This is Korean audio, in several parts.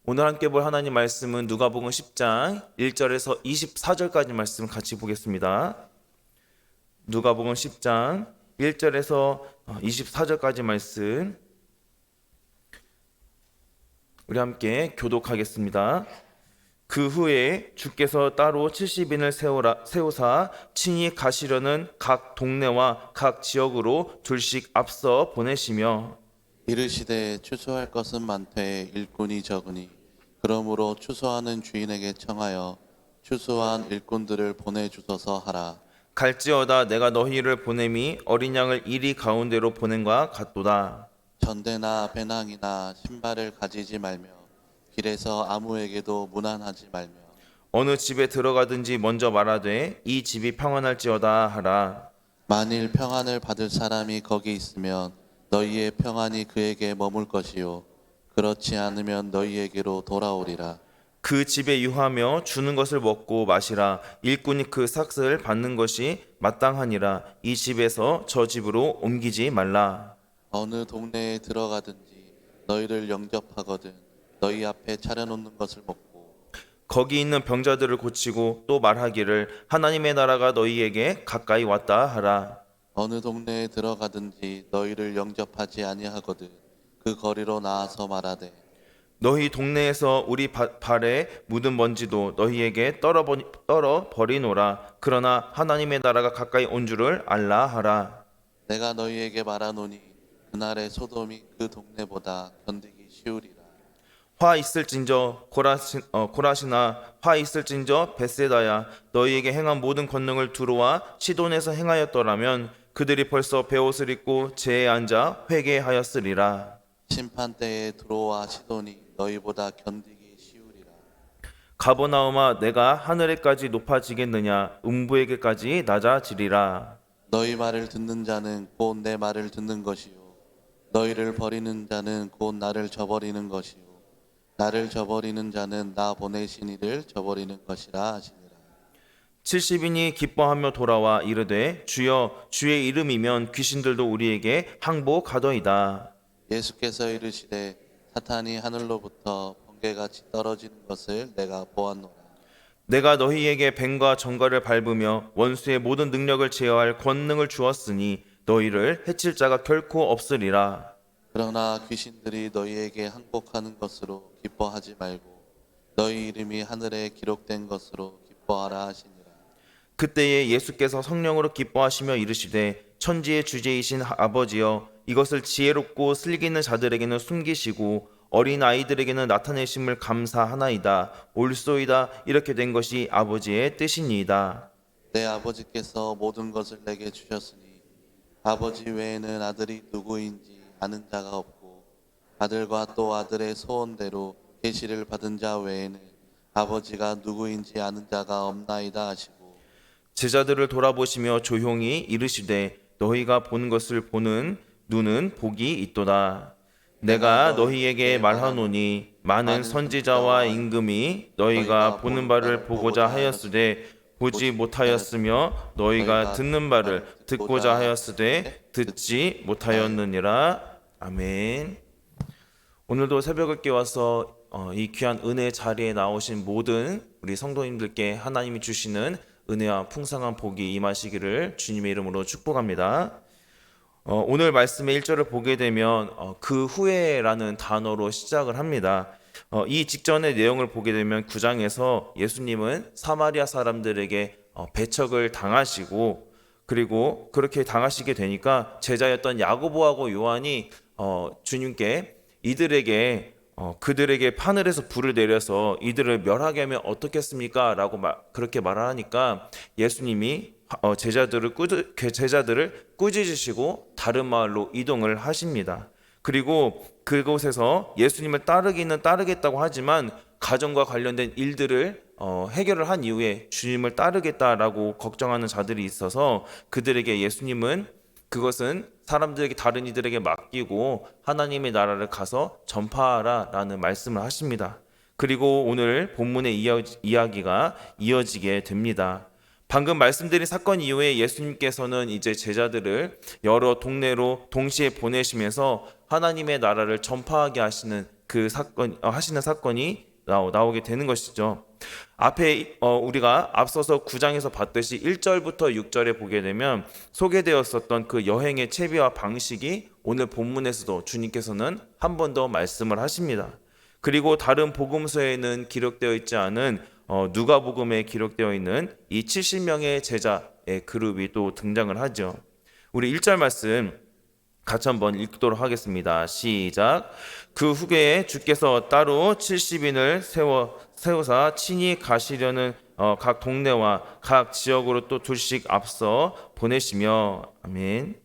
오늘 함께 볼 하나님 말씀은 누가복음 10장 1절에서 24절까지 말씀 같이 보겠습니다. 누가복음 10장 1절에서 24절까지 말씀 우리 함께 교독하겠습니다. 그 후에 주께서 따로 70인을 세우사 친히 가시려는 각 동네와 각 지역으로 둘씩 앞서 보내시며 이르시되 추수할 것은 많되 일꾼이 적으니 그러므로 추수하는 주인에게 청하여 추수한 일꾼들을 보내주소서 하라. 갈지어다 내가 너희를 보냄이 어린 양을 이리 가운데로 보낸과 같도다. 전대나 배낭이나 신발을 가지지 말며 길에서 아무에게도 무난하지 말며 어느 집에 들어가든지 먼저 말하되 이 집이 평안할지어다 하라. 만일 평안을 받을 사람이 거기 있으면 너희의 평안이 그에게 머물 것이요 그렇지 않으면 너희에게로 돌아오리라. 그 집에 유하며 주는 것을 먹고 마시라. 일꾼이 그 삭을 받는 것이 마땅하니라. 이 집에서 저 집으로 옮기지 말라. 어느 동네에 들어가든지 너희를 영접하거든 너희 앞에 차려놓는 것을 먹고 거기 있는 병자들을 고치고 또 말하기를 하나님의 나라가 너희에게 가까이 왔다 하라. 어느 동네에 들어가든지 너희를 영접하지 아니하거든 그 거리로 나아서 말하되 너희 동네에서 우리 발에 묻은 먼지도 너희에게 떨어 버리노라. 그러나 하나님의 나라가 가까이 온 줄을 알라 하라. 내가 너희에게 말하노니 그날의 소돔이 그 동네보다 견디기 쉬우리라. 화 있을진저 고라시나 화 있을진저 벳세다야 너희에게 행한 모든 권능을 두로와 시돈에서 행하였더라면 그들이 벌써 베옷을 입고 제에 앉아 회개하였으리라. 심판 때에 두로와 시돈이 너희보다 견디기 쉬우리라. 가버나움아 내가 하늘에까지 높아지겠느냐 음부에게까지 낮아지리라. 너희 말을 듣는 자는 곧 내 말을 듣는 것이요 너희를 버리는 자는 곧 나를 저버리는 것이요 나를 저버리는 자는 나 보내신 이를 저버리는 것이라 하시니라. 70인이 기뻐하며 돌아와 이르되 주여 주의 이름이면 귀신들도 우리에게 항복하더이다. 예수께서 이르시되 사탄이 하늘로부터 번개같이 떨어지는 것을 내가 보았노라. 내가 너희에게 뱀과 정갈을 밟으며 원수의 모든 능력을 제어할 권능을 주었으니 너희를 해칠 자가 결코 없으리라. 그러나 귀신들이 너희에게 항복하는 것으로 기뻐하지 말고 너희 이름이 하늘에 기록된 것으로 기뻐하라 하시니라. 그때에 예수께서 성령으로 기뻐하시며 이르시되 천지의 주제이신 아버지여 이것을 지혜롭고 슬기는 자들에게는 숨기시고 어린 아이들에게는 나타내심을 감사하나이다. 옳소이다. 이렇게 된 것이 아버지의 뜻이니이다. 내 아버지께서 모든 것을 내게 주셨으니 아버지 외에는 아들이 누구인지 아는 자가 없고 아들과 또 아들의 소원대로 계시를 받은 자 외에는 아버지가 누구인지 아는 자가 없나이다 하시고 제자들을 돌아보시며 조용히 이르시되 너희가 보는 것을 보는 눈은 복이 있도다. 내가 너희에게 말하노니 많은 선지자와 임금이 너희가 보는 바를 보고자 하였으되 보지 못하였으며 너희가 듣는 바를 듣고자 하였으되 듣지 못하였느니라. 아멘. 오늘도 새벽을 깨워서 이 귀한 은혜 자리에 나오신 모든 우리 성도님들께 하나님이 주시는 은혜와 풍성한 복이 임하시기를 주님의 이름으로 축복합니다. 오늘 말씀의 1절을 보게 되면 그 후에라는 단어로 시작을 합니다. 이 직전의 내용을 보게 되면 9장에서 예수님은 사마리아 사람들에게 배척을 당하시고 그리고 그렇게 당하시게 되니까 제자였던 야고보하고 요한이 주님께 이들에게 그들에게 하늘에서 불을 내려서 이들을 멸하게 하면 어떻겠습니까? 라고 그렇게 말을 하니까 예수님이 제자들을 꾸짖으시고 다른 마을로 이동을 하십니다. 그리고 그곳에서 예수님을 따르기는 따르겠다고 하지만 가정과 관련된 일들을 해결을 한 이후에 주님을 따르겠다라고 걱정하는 자들이 있어서 그들에게 예수님은 그것은 사람들에게 다른 이들에게 맡기고 하나님의 나라를 가서 전파하라 라는 말씀을 하십니다. 그리고 오늘 본문의 이야기가 이어지게 됩니다. 방금 말씀드린 사건 이후에 예수님께서는 이제 제자들을 여러 동네로 동시에 보내시면서 하나님의 나라를 전파하게 하시는 그 그 사건 하시는 사건이 나오게 되는 것이죠. 앞에 우리가 앞서서 9장에서 봤듯이 1절부터 6절에 보게 되면 소개되었었던 그 여행의 채비와 방식이 오늘 본문에서도 주님께서는 한 번 더 말씀을 하십니다. 그리고 다른 복음서에는 기록되어 있지 않은 누가복음에 기록되어 있는 이 70명의 제자의 그룹이 또 등장을 하죠. 우리 1절 말씀 같이 한번 읽도록 하겠습니다. 시작. 그 후에 주께서 따로 70인을 세우사 친히 가시려는 각 동네와 각 지역으로 또 둘씩 앞서 보내시며. 아멘.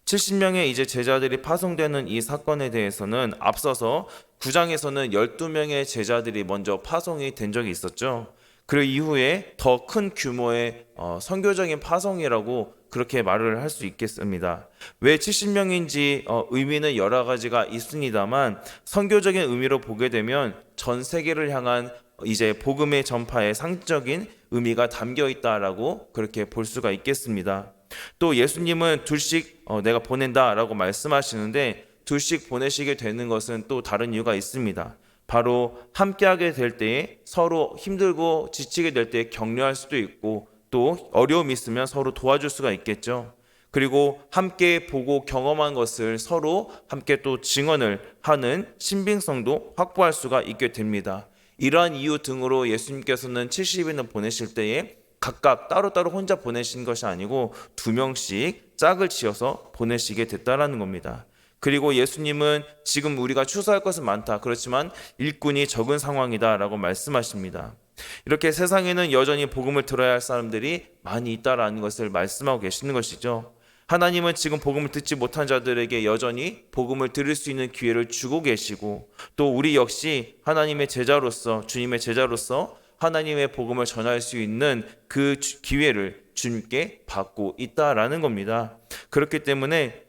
70명의 이제 제자들이 파송되는 이 사건에 대해서는 앞서서 9장에서는 12명의 제자들이 먼저 파송이 된 적이 있었죠. 그 이후에 더 큰 규모의 선교적인 파송이라고 그렇게 말을 할 수 있겠습니다. 왜 70명인지 의미는 여러 가지가 있습니다만 선교적인 의미로 보게 되면 전 세계를 향한 이제 복음의 전파의 상징적인 의미가 담겨 있다라고 그렇게 볼 수가 있겠습니다. 또 예수님은 둘씩 내가 보낸다라고 말씀하시는데 둘씩 보내시게 되는 것은 또 다른 이유가 있습니다. 바로 함께하게 될 때에 서로 힘들고 지치게 될 때 격려할 수도 있고 또 어려움이 있으면 서로 도와줄 수가 있겠죠. 그리고 함께 보고 경험한 것을 서로 함께 또 증언을 하는 신빙성도 확보할 수가 있게 됩니다. 이러한 이유 등으로 예수님께서는 70인을 보내실 때에 각각 따로따로 혼자 보내신 것이 아니고 2명씩 짝을 지어서 보내시게 됐다라는 겁니다. 그리고 예수님은 지금 우리가 추수할 것은 많다. 그렇지만 일꾼이 적은 상황이다라고 말씀하십니다. 이렇게 세상에는 여전히 복음을 들어야 할 사람들이 많이 있다라는 것을 말씀하고 계시는 것이죠. 하나님은 지금 복음을 듣지 못한 자들에게 여전히 복음을 들을 수 있는 기회를 주고 계시고 또 우리 역시 하나님의 제자로서 주님의 제자로서 하나님의 복음을 전할 수 있는 그 기회를 주님께 받고 있다라는 겁니다. 그렇기 때문에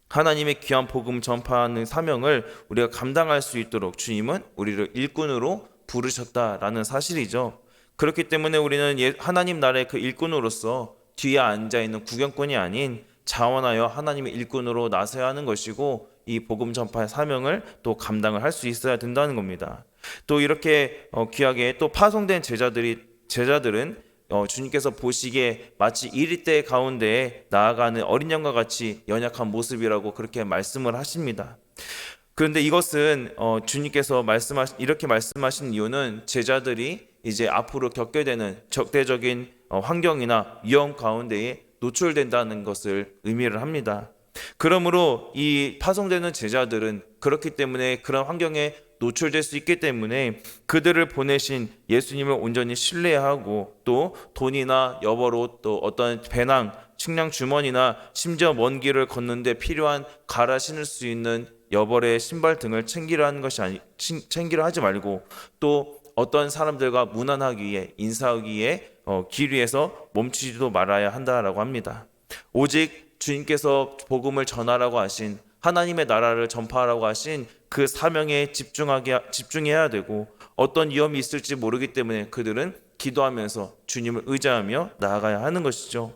하나님의 귀한 복음 전파하는 사명을 우리가 감당할 수 있도록 주님은 우리를 일꾼으로 부르셨다라는 사실이죠. 그렇기 때문에 우리는 하나님 나라의 그 일꾼으로서 뒤에 앉아있는 구경꾼이 아닌 자원하여 하나님의 일꾼으로 나서야 하는 것이고 이 복음 전파의 사명을 또 감당을 할 수 있어야 된다는 겁니다. 또 이렇게 귀하게 또 파송된 제자들은 주님께서 보시기에 마치 이리떼 가운데에 나아가는 어린 양과 같이 연약한 모습이라고 그렇게 말씀을 하십니다. 그런데 이것은 주님께서 이렇게 말씀하신 이유는 제자들이 이제 앞으로 겪게 되는 적대적인 환경이나 위험 가운데에 노출된다는 것을 의미를 합니다. 그러므로 이 파송되는 제자들은 그렇기 때문에 그런 환경에 노출될 수 있기 때문에 그들을 보내신 예수님을 온전히 신뢰하고 또 돈이나 여벌옷 또 어떤 배낭, 식량 주머니나 심지어 먼 길을 걷는데 필요한 갈아 신을 수 있는 여벌의 신발 등을 챙기려 하지 말고 또 어떤 사람들과 무난하기 위해 인사하기 위해 길 위에서 멈추지도 말아야 한다라고 합니다. 오직 주님께서 복음을 전하라고 하신 하나님의 나라를 전파하라고 하신 그 사명에 집중해야 되고 어떤 위험이 있을지 모르기 때문에 그들은 기도하면서 주님을 의지하며 나아가야 하는 것이죠.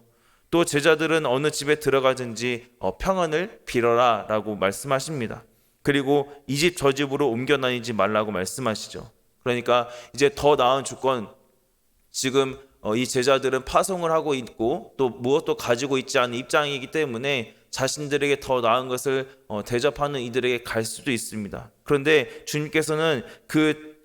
또 제자들은 어느 집에 들어가든지 평안을 빌어라 라고 말씀하십니다. 그리고 이 집 저 집으로 옮겨 다니지 말라고 말씀하시죠. 그러니까 이제 더 나은 조건, 지금 이 제자들은 파송을 하고 있고 또 무엇도 가지고 있지 않은 입장이기 때문에 자신들에게 더 나은 것을 대접하는 이들에게 갈 수도 있습니다. 그런데 주님께서는 그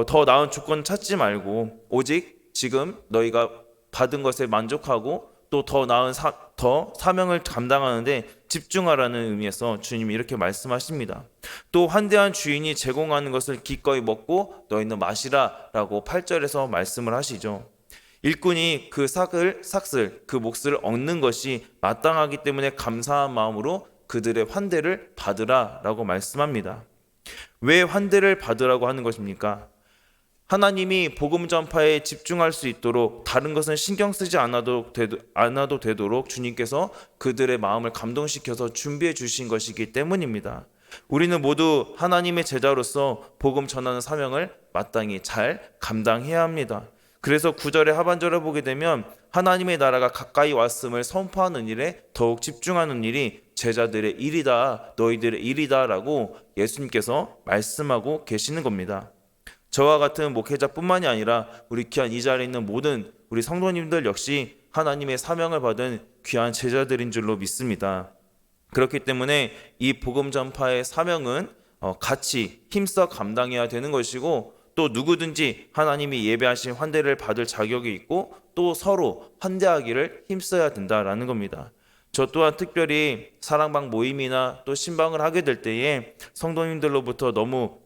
더 나은 조건 찾지 말고 오직 지금 너희가 받은 것에 만족하고 또 더 나은 더 사명을 감당하는데 집중하라는 의미에서 주님이 이렇게 말씀하십니다. 또 환대한 주인이 제공하는 것을 기꺼이 먹고 너희는 마시라 라고 8절에서 말씀을 하시죠. 일꾼이 그 삭슬, 그 몫을 얻는 것이 마땅하기 때문에 감사한 마음으로 그들의 환대를 받으라 라고 말씀합니다. 왜 환대를 받으라고 하는 것입니까? 하나님이 복음 전파에 집중할 수 있도록 다른 것은 신경 쓰지 않아도 되도록 주님께서 그들의 마음을 감동시켜서 준비해 주신 것이기 때문입니다. 우리는 모두 하나님의 제자로서 복음 전하는 사명을 마땅히 잘 감당해야 합니다. 그래서 9절의 하반절을 보게 되면 하나님의 나라가 가까이 왔음을 선포하는 일에 더욱 집중하는 일이 제자들의 일이다, 너희들의 일이다라고 예수님께서 말씀하고 계시는 겁니다. 저와 같은 목회자뿐만이 아니라 우리 귀한 이 자리에 있는 모든 우리 성도님들 역시 하나님의 사명을 받은 귀한 제자들인 줄로 믿습니다. 그렇기 때문에 이 복음 전파의 사명은 같이 힘써 감당해야 되는 것이고, 또 누구든지 하나님이 예배하신 환대를 받을 자격이 있고 또 서로 환대하기를 힘써야 된다라는 겁니다. 저 또한 특별히 사랑방 모임이나 또 신방을 하게 될 때에 성도님들로부터 너무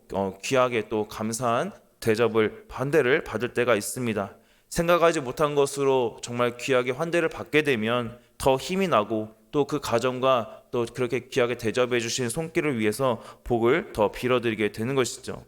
귀하게 또 감사한 대접을 환대를 받을 때가 있습니다. 생각하지 못한 것으로 정말 귀하게 환대를 받게 되면 더 힘이 나고 또 그 가정과 또 그렇게 귀하게 대접해 주신 손길을 위해서 복을 더 빌어드리게 되는 것이죠.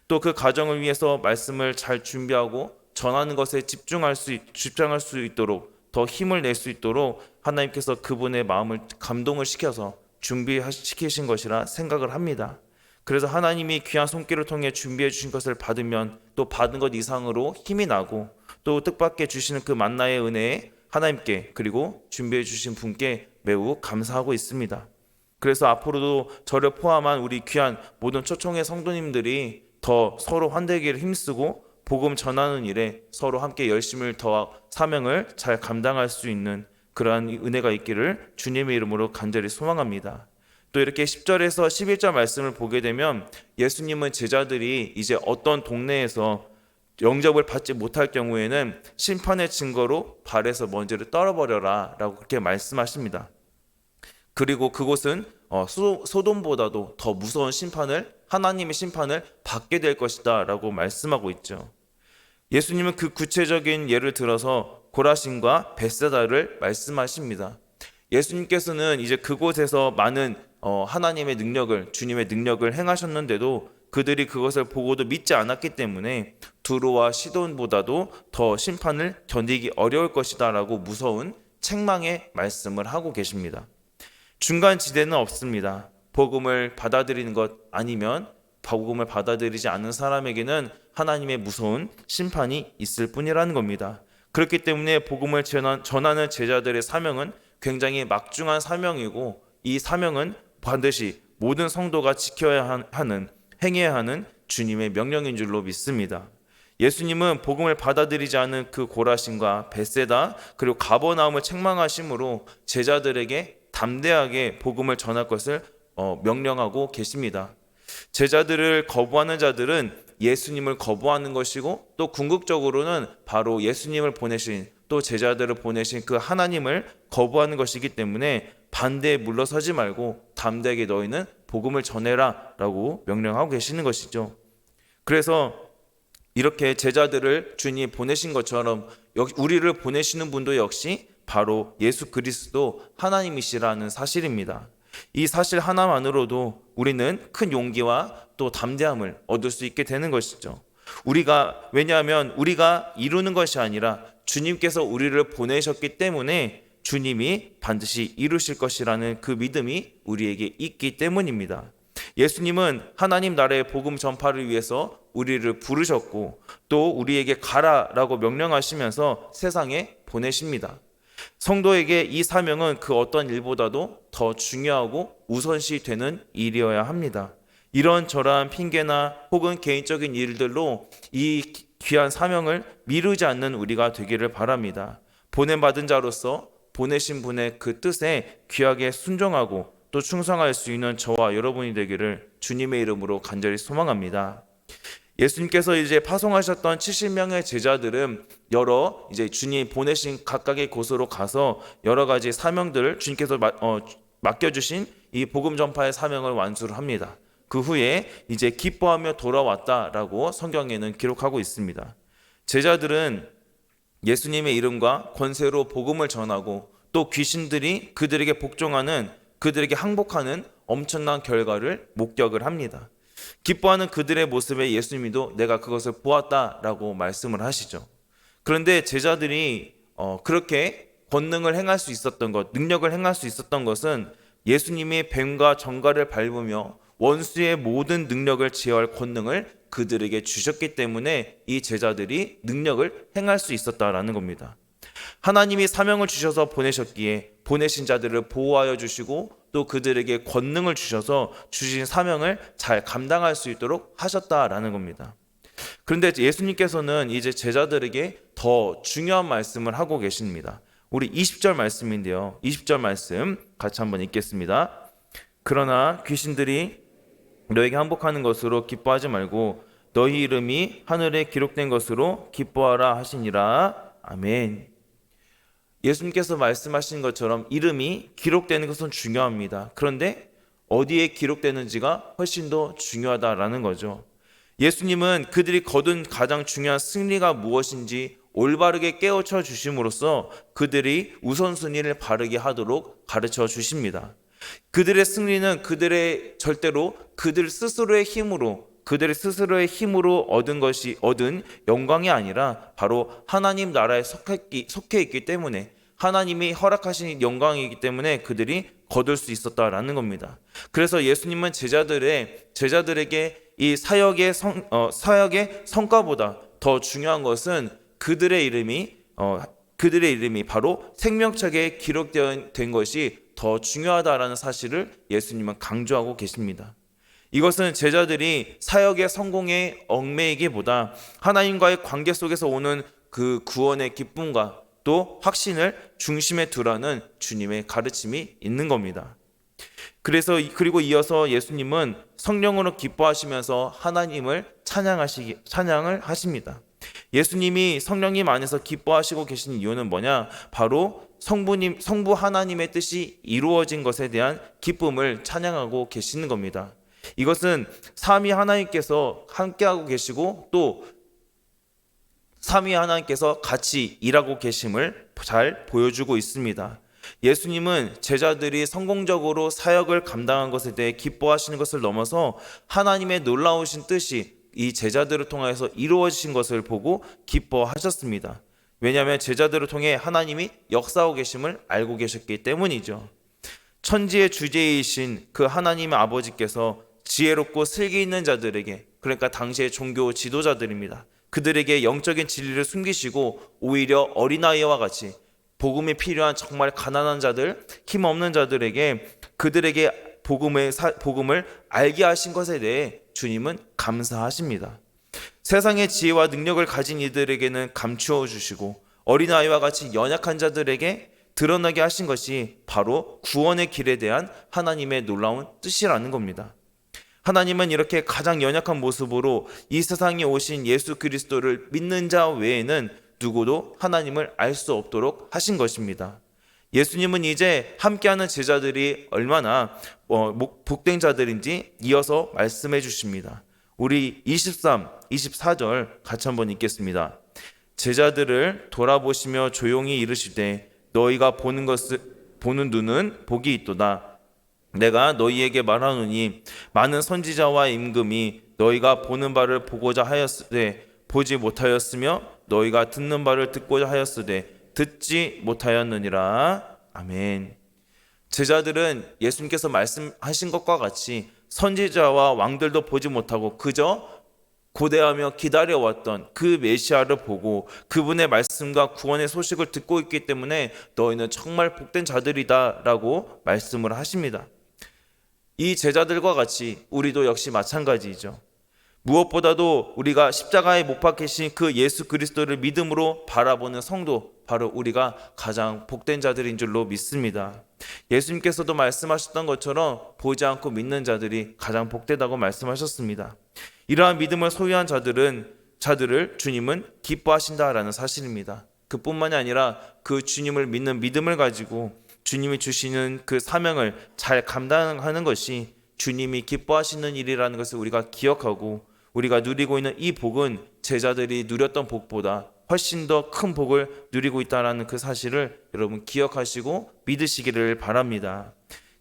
또 그 가정을 위해서 말씀을 잘 준비하고 전하는 것에 집중할 수 있도록 더 힘을 낼 수 있도록 하나님께서 그분의 마음을 감동을 시켜서 준비시키신 것이라 생각을 합니다. 그래서 하나님이 귀한 손길을 통해 준비해 주신 것을 받으면 또 받은 것 이상으로 힘이 나고 또 뜻밖의 주시는 그 만나의 은혜에 하나님께 그리고 준비해 주신 분께 매우 감사하고 있습니다. 그래서 앞으로도 저를 포함한 우리 귀한 모든 초청의 성도님들이 더 서로 환대기를 힘쓰고 복음 전하는 일에 서로 함께 열심을 더 사명을 잘 감당할 수 있는 그러한 은혜가 있기를 주님의 이름으로 간절히 소망합니다. 또 이렇게 10절에서 11절 말씀을 보게 되면 예수님은 제자들이 이제 어떤 동네에서 영접을 받지 못할 경우에는 심판의 증거로 발에서 먼지를 떨어버려라 라고 그렇게 말씀하십니다. 그리고 그곳은 소돔보다도 더 무서운 심판을, 하나님의 심판을 받게 될 것이다 라고 말씀하고 있죠. 예수님은 그 구체적인 예를 들어서 고라신과 벳세다를 말씀하십니다. 예수님께서는 이제 그곳에서 많은 하나님의 능력을, 주님의 능력을 행하셨는데도 그들이 그것을 보고도 믿지 않았기 때문에 두로와 시돈보다도 더 심판을 견디기 어려울 것이다 라고 무서운 책망의 말씀을 하고 계십니다. 중간 지대는 없습니다. 복음을 받아들이는 것 아니면 복음을 받아들이지 않는 사람에게는 하나님의 무서운 심판이 있을 뿐이라는 겁니다. 그렇기 때문에 복음을 전하는 제자들의 사명은 굉장히 막중한 사명이고, 이 사명은 반드시 모든 성도가 지켜야 하는, 행해야 하는 주님의 명령인 줄로 믿습니다. 예수님은 복음을 받아들이지 않은 그 고라신과 벳세다 그리고 가버나움을 책망하심으로 제자들에게 담대하게 복음을 전할 것을 명령하고 계십니다. 제자들을 거부하는 자들은 예수님을 거부하는 것이고, 또 궁극적으로는 바로 예수님을 보내신, 또 제자들을 보내신 그 하나님을 거부하는 것이기 때문에 반대에 물러서지 말고 담대하게 너희는 복음을 전해라 라고 명령하고 계시는 것이죠. 그래서 이렇게 제자들을 주님이 보내신 것처럼 우리를 보내시는 분도 역시 바로 예수 그리스도 하나님이시라는 사실입니다. 이 사실 하나만으로도 우리는 큰 용기와 또 담대함을 얻을 수 있게 되는 것이죠. 왜냐하면 우리가 이루는 것이 아니라 주님께서 우리를 보내셨기 때문에 주님이 반드시 이루실 것이라는 그 믿음이 우리에게 있기 때문입니다. 예수님은 하나님 나라의 복음 전파를 위해서 우리를 부르셨고 또 우리에게 가라라고 명령하시면서 세상에 보내십니다. 성도에게 이 사명은 그 어떤 일보다도 더 중요하고 우선시 되는 일이어야 합니다. 이런저런 핑계나 혹은 개인적인 일들로 이 귀한 사명을 미루지 않는 우리가 되기를 바랍니다. 보냄받은 자로서 보내신 분의 그 뜻에 귀하게 순종하고 또 충성할 수 있는 저와 여러분이 되기를 주님의 이름으로 간절히 소망합니다. 예수님께서 이제 파송하셨던 70명의 제자들은 여러 이제 주님이 보내신 각각의 곳으로 가서 여러 가지 사명들을 주님께서 맡겨주신 이 복음 전파의 사명을 완수를 합니다. 그 후에 이제 기뻐하며 돌아왔다라고 성경에는 기록하고 있습니다. 제자들은 예수님의 이름과 권세로 복음을 전하고 또 귀신들이 그들에게 복종하는, 그들에게 항복하는 엄청난 결과를 목격을 합니다. 기뻐하는 그들의 모습에 예수님도 내가 그것을 보았다라고 말씀을 하시죠. 그런데 제자들이 그렇게 권능을 행할 수 있었던 것, 능력을 행할 수 있었던 것은 예수님이 뱀과 정갈을 밟으며 원수의 모든 능력을 제어할 권능을 그들에게 주셨기 때문에 이 제자들이 능력을 행할 수 있었다라는 겁니다. 하나님이 사명을 주셔서 보내셨기에 보내신 자들을 보호하여 주시고 또 그들에게 권능을 주셔서 주신 사명을 잘 감당할 수 있도록 하셨다라는 겁니다. 그런데 예수님께서는 이제 제자들에게 더 중요한 말씀을 하고 계십니다. 우리 20절 말씀인데요. 20절 말씀 같이 한번 읽겠습니다. 그러나 귀신들이 너에게 항복하는 것으로 기뻐하지 말고 너희 이름이 하늘에 기록된 것으로 기뻐하라 하시니라. 아멘. 예수님께서 말씀하신 것처럼 이름이 기록되는 것은 중요합니다. 그런데 어디에 기록되는지가 훨씬 더 중요하다라는 거죠. 예수님은 그들이 거둔 가장 중요한 승리가 무엇인지 올바르게 깨우쳐 주심으로써 그들이 우선순위를 바르게 하도록 가르쳐 주십니다. 그들의 승리는 절대로 그들 스스로의 힘으로 얻은 영광이 아니라 바로 하나님 나라에 속해 있기 때문에, 하나님이 허락하신 영광이기 때문에 그들이 거둘 수 있었다라는 겁니다. 그래서 예수님은 제자들에게 이 사역의 성과보다 더 중요한 것은 그들의 이름이 바로 생명책에 기록된 것이 더 중요하다라는 사실을 예수님은 강조하고 계십니다. 이것은 제자들이 사역의 성공에 얽매이기보다 하나님과의 관계 속에서 오는 그 구원의 기쁨과 또 확신을 중심에 두라는 주님의 가르침이 있는 겁니다. 그리고 이어서 예수님은 성령으로 기뻐하시면서 하나님을 찬양을 하십니다. 예수님이 성령님 안에서 기뻐하시고 계신 이유는 뭐냐? 바로 성부 하나님의 뜻이 이루어진 것에 대한 기쁨을 찬양하고 계시는 겁니다. 이것은 삼위 하나님께서 함께하고 계시고 또 삼위 하나님께서 같이 일하고 계심을 잘 보여주고 있습니다. 예수님은 제자들이 성공적으로 사역을 감당한 것에 대해 기뻐하시는 것을 넘어서 하나님의 놀라우신 뜻이 이 제자들을 통해서 이루어진 것을 보고 기뻐하셨습니다. 왜냐하면 제자들을 통해 하나님이 역사하고 계심을 알고 계셨기 때문이죠. 천지의 주제이신 그 하나님의 아버지께서 지혜롭고 슬기 있는 자들에게, 그러니까 당시의 종교 지도자들입니다, 그들에게 영적인 진리를 숨기시고 오히려 어린아이와 같이 복음이 필요한 정말 가난한 자들, 힘없는 자들에게 그들에게 복음을 알게 하신 것에 대해 주님은 감사하십니다. 세상의 지혜와 능력을 가진 이들에게는 감추어 주시고 어린아이와 같이 연약한 자들에게 드러나게 하신 것이 바로 구원의 길에 대한 하나님의 놀라운 뜻이라는 겁니다. 하나님은 이렇게 가장 연약한 모습으로 이 세상에 오신 예수 그리스도를 믿는 자 외에는 누구도 하나님을 알 수 없도록 하신 것입니다. 예수님은 이제 함께하는 제자들이 얼마나 복된 자들인지 이어서 말씀해 주십니다. 우리 23, 24절 같이 한번 읽겠습니다. 제자들을 돌아보시며 조용히 이르시되 너희가 보는 눈은 복이 있도다. 내가 너희에게 말하노니 많은 선지자와 임금이 너희가 보는 바를 보고자 하였으되 보지 못하였으며 너희가 듣는 바를 듣고자 하였으되 듣지 못하였느니라. 아멘. 제자들은 예수님께서 말씀하신 것과 같이 선지자와 왕들도 보지 못하고 그저 고대하며 기다려왔던 그 메시아를 보고 그분의 말씀과 구원의 소식을 듣고 있기 때문에 너희는 정말 복된 자들이다 라고 말씀을 하십니다. 이 제자들과 같이 우리도 역시 마찬가지이죠. 무엇보다도 우리가 십자가에 못 박히신 그 예수 그리스도를 믿음으로 바라보는 성도, 바로 우리가 가장 복된 자들인 줄로 믿습니다. 예수님께서도 말씀하셨던 것처럼 보지 않고 믿는 자들이 가장 복되다고 말씀하셨습니다. 이러한 믿음을 소유한 자들을 주님은 기뻐하신다라는 사실입니다. 그뿐만이 아니라 그 주님을 믿는 믿음을 가지고 주님이 주시는 그 사명을 잘 감당하는 것이 주님이 기뻐하시는 일이라는 것을 우리가 기억하고, 우리가 누리고 있는 이 복은 제자들이 누렸던 복보다 훨씬 더 큰 복을 누리고 있다는 그 사실을 여러분 기억하시고 믿으시기를 바랍니다.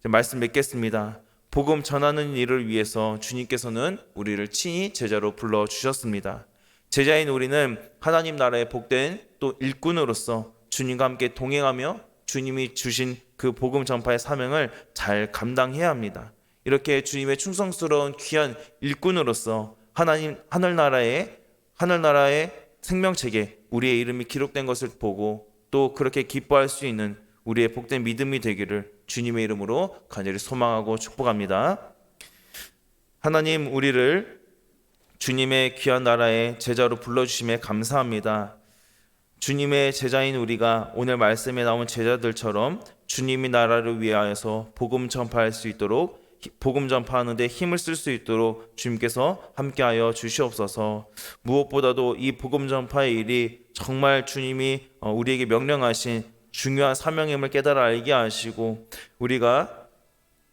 말씀 맺겠습니다. 복음 전하는 일을 위해서 주님께서는 우리를 친히 제자로 불러주셨습니다. 제자인 우리는 하나님 나라의 복된 또 일꾼으로서 주님과 함께 동행하며 주님이 주신 그 복음 전파의 사명을 잘 감당해야 합니다. 이렇게 주님의 충성스러운 귀한 일꾼으로서 하늘나라의 생명책에 우리의 이름이 기록된 것을 보고 또 그렇게 기뻐할 수 있는 우리의 복된 믿음이 되기를 주님의 이름으로 간절히 소망하고 축복합니다. 하나님, 우리를 주님의 귀한 나라의 제자로 불러주심에 감사합니다. 주님의 제자인 우리가 오늘 말씀에 나온 제자들처럼 주님의 나라를 위하여서 복음 전파할 수 있도록, 복음 전파하는 데 힘을 쓸 수 있도록 주님께서 함께하여 주시옵소서. 무엇보다도 이 복음 전파의 일이 정말 주님이 우리에게 명령하신 중요한 사명임을 깨달아 알게 하시고, 우리가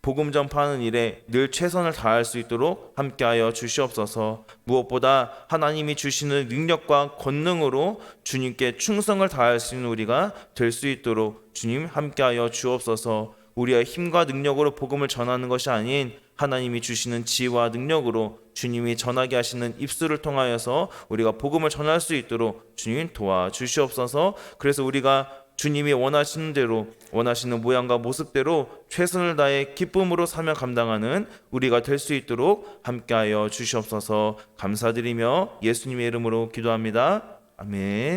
복음 전파하는 일에 늘 최선을 다할 수 있도록 함께하여 주시옵소서. 무엇보다 하나님이 주시는 능력과 권능으로 주님께 충성을 다할 수 있는 우리가 될 수 있도록 주님 함께하여 주옵소서. 우리의 힘과 능력으로 복음을 전하는 것이 아닌 하나님이 주시는 지혜와 능력으로 주님이 전하게 하시는 입술을 통하여서 우리가 복음을 전할 수 있도록 주님 도와주시옵소서. 그래서 우리가 주님이 원하시는 대로, 원하시는 모양과 모습대로 최선을 다해 기쁨으로 사명 감당하는 우리가 될 수 있도록 함께하여 주시옵소서. 감사드리며 예수님의 이름으로 기도합니다. 아멘.